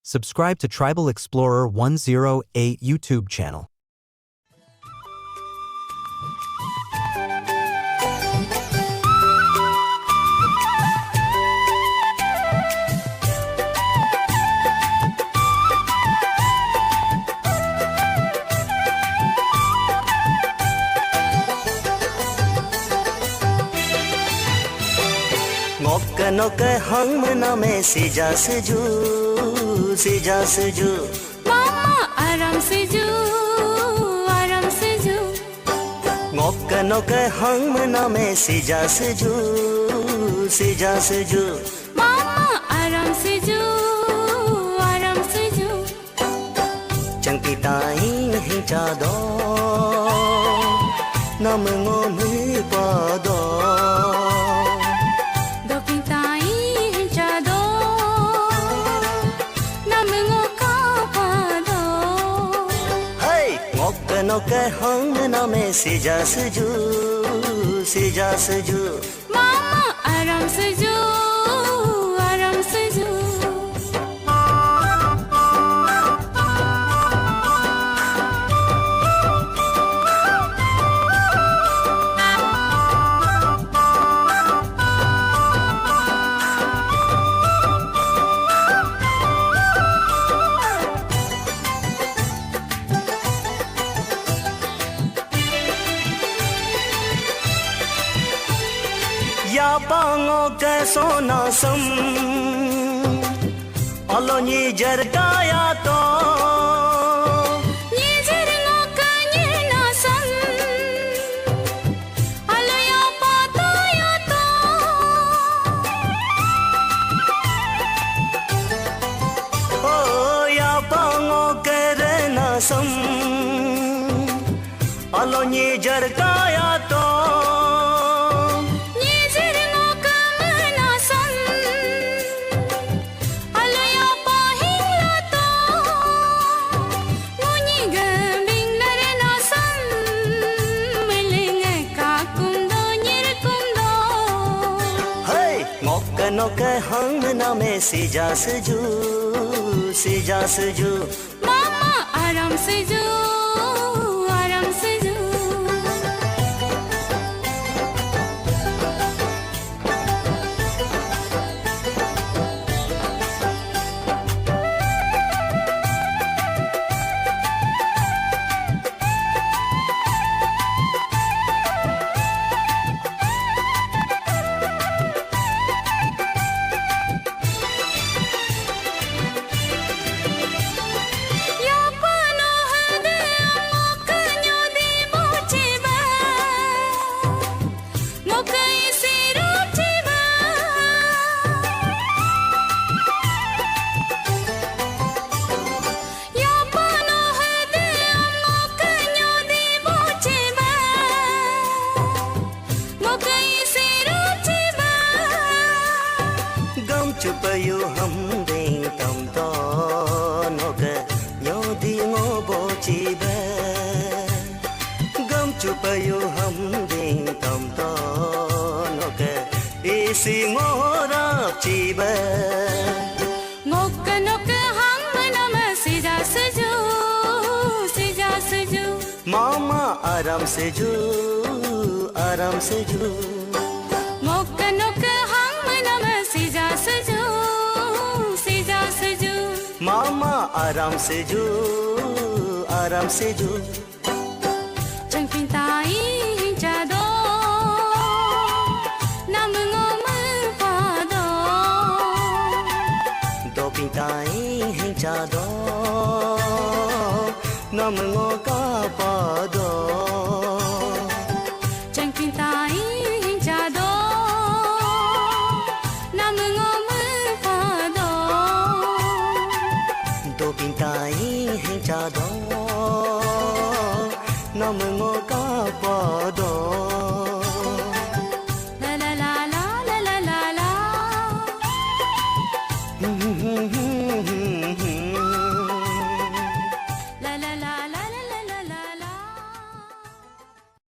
Subscribe to Tribal Explorer 108 YouTube channel. Ngok hang mename sija seju Mama aram seju Ngok hang mename sija seju Mama aram seju Chẳng pitai hình cha do Nam ngom pa do Cái hang name sija seju Mama aram seju Ya pango ke sona sam Alo ni jarkaya to Ni jarno ka ni na sam Alo ya pata ya to Oh ya pango ke re na sam Alo ni jarkaya to cái hang name sija seju Mama aram seju Chupayu ham ding tam to noke nyodi ngobo chibe Gam chupayu ham ding tam to noke isi ngorap chibe Ngok hang menama sija seju Mama aram seju Ngok hang menama sija seju Mama aram seju Chẳng pintai hình cha do Nam ngom pa do Do pintai hình cha do Nam ngo ka pa do Chẳng pintai hình cha do Nam ngom pa do Do pintai hình cha do Nam ngo ka pa